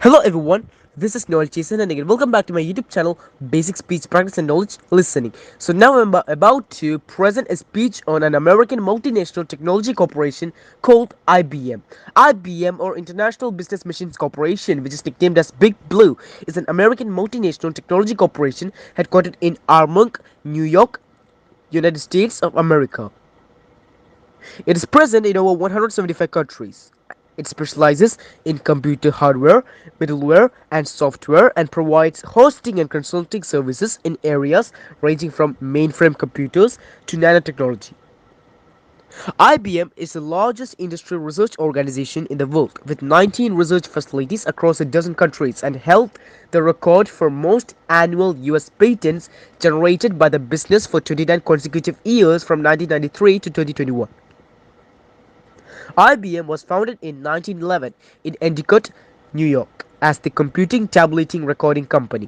Hello everyone, this is Noel Jason and again welcome back to my YouTube channel Basic Speech Practice and Knowledge Listening. So now I'm about to present a speech on an American multinational technology corporation called IBM. IBM or International Business Machines Corporation, which is nicknamed as Big Blue, is an American multinational technology corporation headquartered in Armonk, New York, United States of America. It is present in over 175 countries. It specializes in computer hardware, middleware, and software and provides hosting and consulting services in areas ranging from mainframe computers to nanotechnology. IBM is the largest industrial research organization in the world with 19 research facilities across a dozen countries and held the record for most annual US patents generated by the business for 29 consecutive years from 1993 to 2021. IBM was founded in 1911 in Endicott, New York, as the Computing Tabulating Recording Company,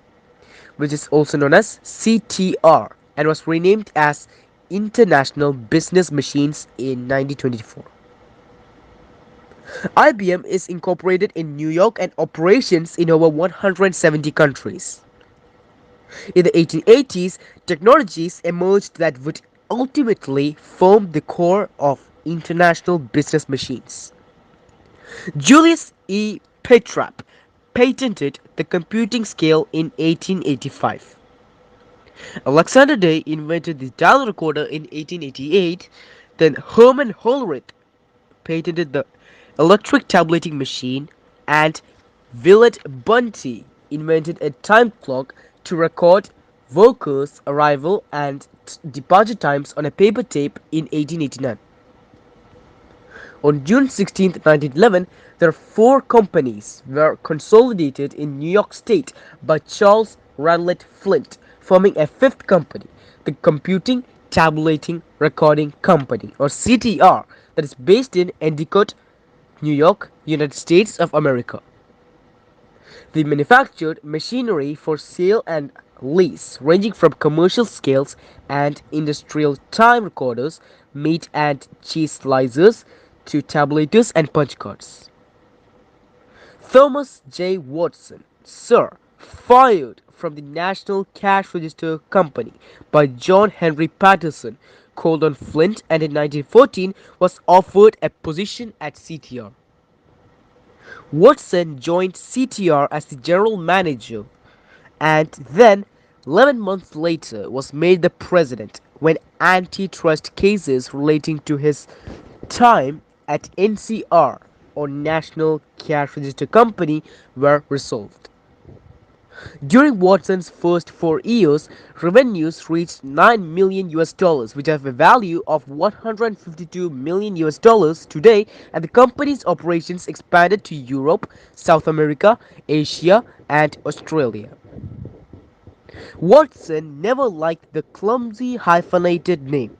which is also known as CTR, and was renamed as International Business Machines in 1924. IBM is incorporated in New York and operations in over 170 countries. In the 1880s, technologies emerged that would ultimately form the core of international business machines. Julius E. Petrap patented the computing scale in 1885. Alexander Day invented the dial recorder in 1888. Then Herman Hollerith patented the electric tabulating machine, and Willett Bunty invented a time clock to record workers' arrival and departure times on a paper tape in 1889. On June 16, 1911, their four companies were consolidated in New York State by Charles Ranlett Flint, forming a fifth company, the Computing Tabulating Recording Company, or CTR, that is based in Endicott, New York, United States of America. They manufactured machinery for sale and lease, ranging from commercial scales and industrial time recorders, meat and cheese slicers, to tabulators and punch cards. Thomas J. Watson, Sir, fired from the National Cash Register Company by John Henry Patterson, called on Flint and in 1914 was offered a position at CTR. Watson joined CTR as the general manager and then 11 months later was made the president when antitrust cases relating to his time at NCR or National Cash Register Company were resolved. During Watson's first 4 years, revenues reached 9 million US dollars, which have a value of 152 million US dollars today, and the company's operations expanded to Europe, South America, Asia, and Australia. Watson never liked the clumsy hyphenated name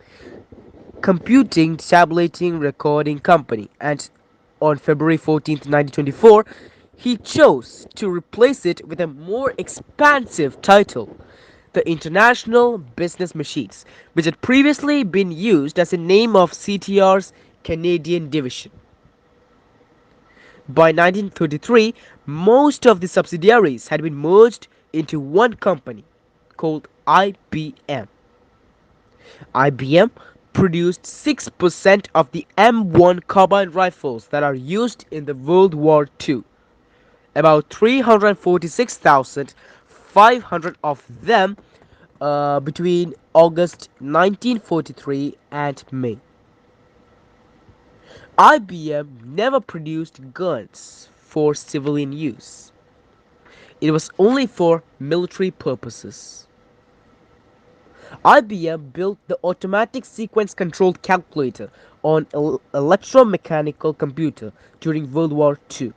Computing Tabulating Recording Company, and on February 14, 1924, he chose to replace it with a more expansive title, the International Business Machines, which had previously been used as a name of CTR's Canadian division. By 1933, most of the subsidiaries had been merged into one company called IBM. IBM produced 6% of the M1 carbine rifles that are used in the World War II. About 346,500 of them between August 1943 and May. IBM never produced guns for civilian use. It was only for military purposes. IBM built the automatic sequence controlled calculator on electromechanical computer during World War II.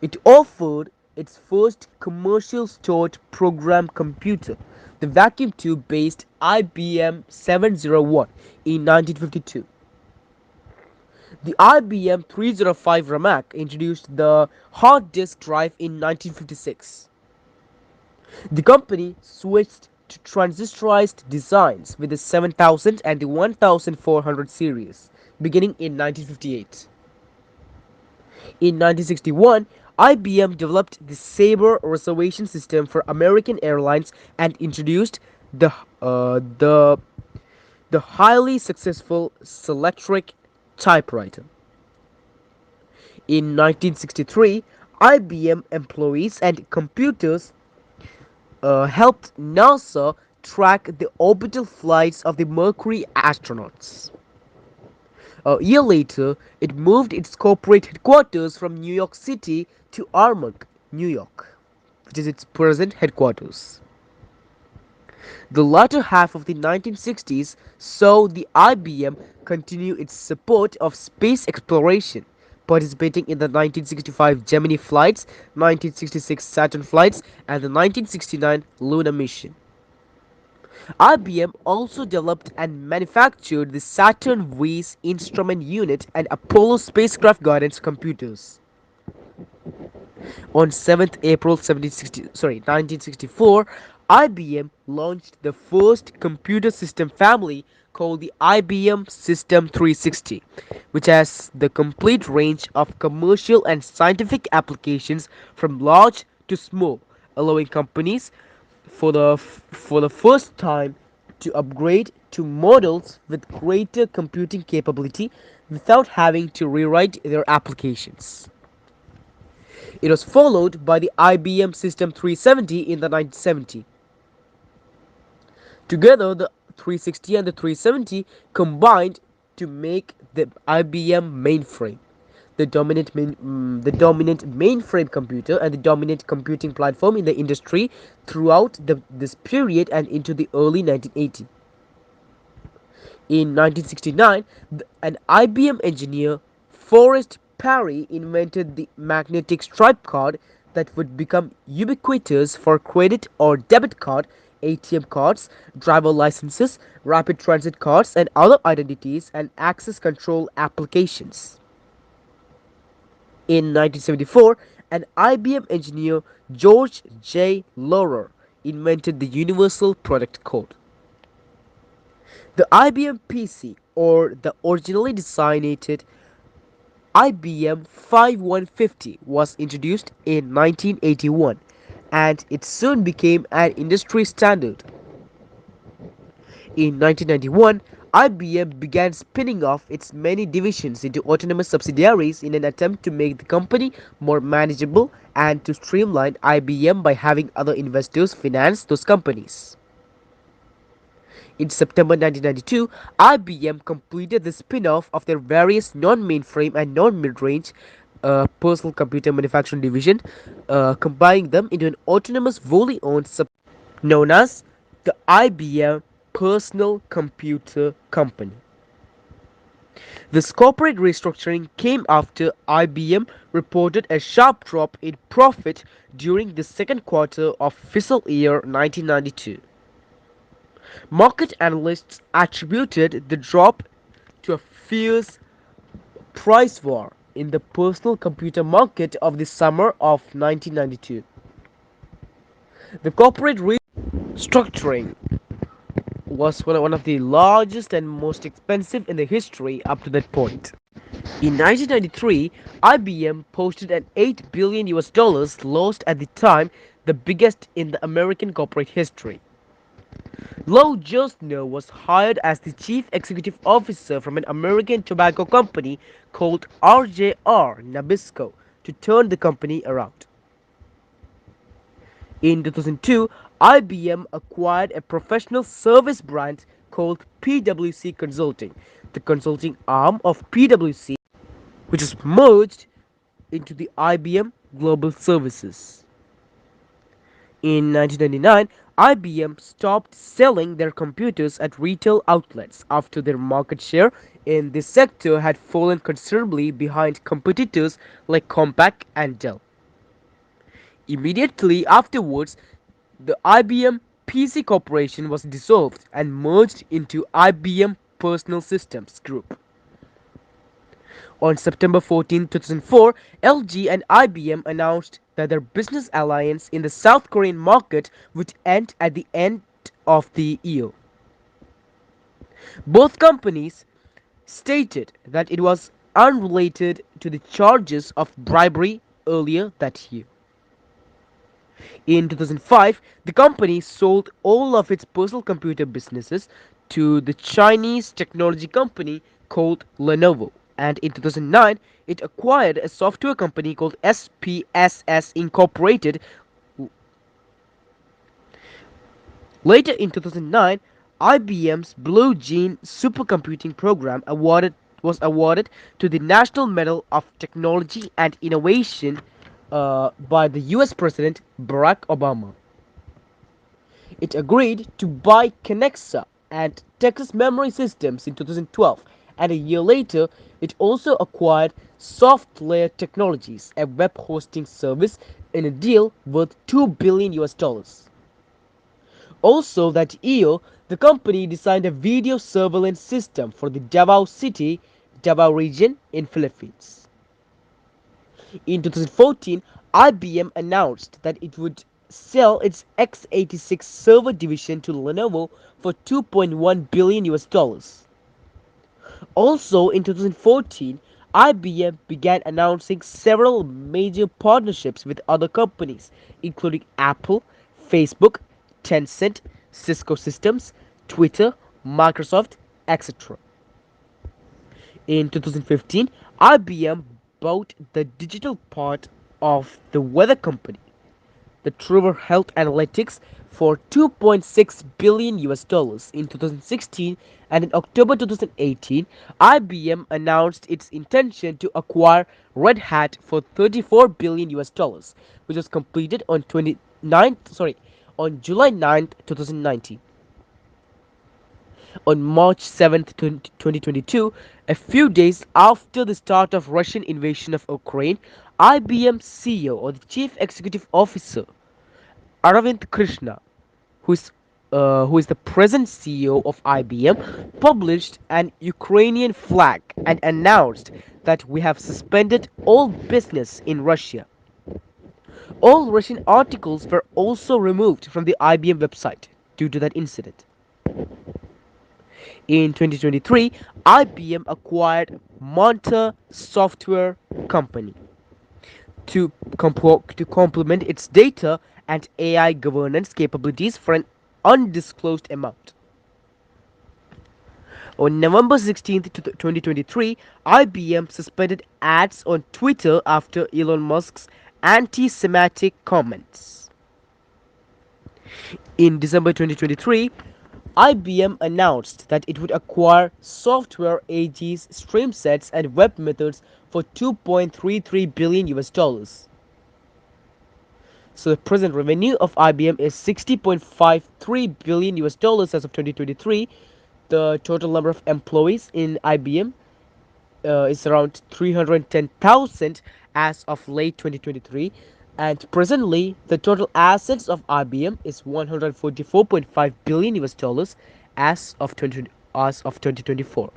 It offered its first commercial stored program computer, the vacuum tube based IBM 701 in 1952. The IBM 305 Ramac introduced the hard disk drive in 1956. The company switched to transistorized designs with the 7000 and the 1400 series, beginning in 1958. In 1961, IBM developed the Sabre reservation system for American Airlines and introduced the uh, the the highly successful Selectric typewriter. In 1963, IBM employees and computers helped NASA track the orbital flights of the Mercury astronauts. A year later, it moved its corporate headquarters from New York City to Armonk, New York, which is its present headquarters. The latter half of the 1960s saw the IBM continue its support of space exploration, participating in the 1965 Gemini flights, 1966 Saturn flights, and the 1969 lunar mission. IBM also developed and manufactured the Saturn V's instrument unit and Apollo spacecraft guidance computers. On 7th April 1964, IBM launched the first computer system family called the IBM System 360, which has the complete range of commercial and scientific applications from large to small, allowing companies for the first time to upgrade to models with greater computing capability without having to rewrite their applications. It was followed by the IBM System 370 in the 1970s. Together, the 360 and the 370 combined to make the IBM mainframe, the dominant mainframe computer and the dominant computing platform in the industry throughout this period and into the early 1980s. In 1969, an IBM engineer, Forrest Parry, invented the magnetic stripe card that would become ubiquitous for credit or debit card, ATM cards, driver licenses, rapid transit cards, and other identities and access control applications. In 1974, an IBM engineer, George J. Laurer, invented the Universal Product Code. The IBM PC, or the originally designated IBM 5150, was introduced in 1981 and it soon became an industry standard. In 1991, IBM began spinning off its many divisions into autonomous subsidiaries in an attempt to make the company more manageable and to streamline IBM by having other investors finance those companies. In September 1992, IBM completed the spin-off of their various non-mainframe and non-mid-range personal computer manufacturing division, combining them into an autonomous, wholly owned known as the IBM Personal Computer Company. This corporate restructuring came after IBM reported a sharp drop in profit during the second quarter of fiscal year 1992. Market analysts attributed the drop to a fierce price war in the personal computer market of the summer of 1992. The corporate restructuring was one of the largest and most expensive in the history up to that point. In 1993, IBM posted an 8 billion US dollars loss at the time, the biggest in the American corporate history. Lou Josno was hired as the chief executive officer from an American tobacco company called RJR Nabisco to turn the company around. In 2002, IBM acquired a professional service brand called PwC Consulting, the consulting arm of PwC, which was merged into the IBM Global Services. In 1999, IBM stopped selling their computers at retail outlets after their market share in this sector had fallen considerably behind competitors like Compaq and Dell. Immediately afterwards, the IBM PC Corporation was dissolved and merged into IBM Personal Systems Group. On September 14, 2004, LG and IBM announced that their business alliance in the South Korean market would end at the end of the year. Both companies stated that it was unrelated to the charges of bribery earlier that year. In 2005, the company sold all of its personal computer businesses to the Chinese technology company called Lenovo. And in 2009, it acquired a software company called SPSS Incorporated. Later in 2009, IBM's Blue Gene supercomputing program was awarded to the National Medal of Technology and Innovation by the US President Barack Obama. It agreed to buy Connexa and Texas Memory Systems in 2012, and a year later, it also acquired SoftLayer Technologies, a web hosting service, in a deal worth 2 billion US dollars. Also that year, the company designed a video surveillance system for the Davao City, Davao region in Philippines. In 2014, IBM announced that it would sell its x86 server division to Lenovo for 2.1 billion US dollars. Also in 2014, IBM began announcing several major partnerships with other companies, including Apple, Facebook, Tencent, Cisco Systems, Twitter, Microsoft, etc. In 2015, IBM bought the digital part of the weather company, the Trevor Health Analytics, for 2.6 billion US dollars in 2016, and in October 2018 IBM announced its intention to acquire Red Hat for 34 billion US dollars, which was completed on 29th, 2019. On March 7th, 2022, a few days after the start of Russian invasion of Ukraine, IBM CEO, or the Chief Executive Officer, Aravind Krishna, who is who is the present CEO of IBM, published an Ukrainian flag and announced that we have suspended all business in Russia. All Russian articles were also removed from the IBM website due to that incident. In 2023, IBM acquired Monta Software Company to complement its data and AI governance capabilities for an undisclosed amount. On November 16th, 2023, IBM suspended ads on Twitter after Elon Musk's anti Semitic comments. In December 2023, IBM announced that it would acquire Software AG's stream sets and web methods for 2.33 billion US dollars. So the present revenue of IBM is 60.53 billion US dollars as of 2023. The total number of employees in IBM is around 310,000 as of late 2023, and presently the total assets of IBM is 144.5 billion US dollars as of 2024.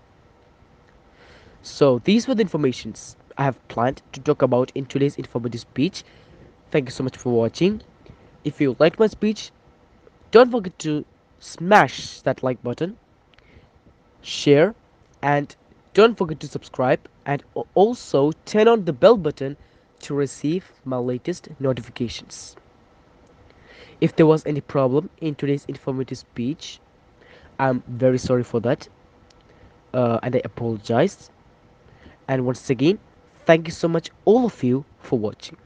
So these were the informations I have planned to talk about in today's informative speech. Thank you so much for watching. If you liked my speech, don't forget to smash that like button, share, and don't forget to subscribe, and also turn on the bell button to receive my latest notifications. If there was any problem in today's informative speech, I'm very sorry for that, and I apologize. And once again, thank you so much, all of you, for watching.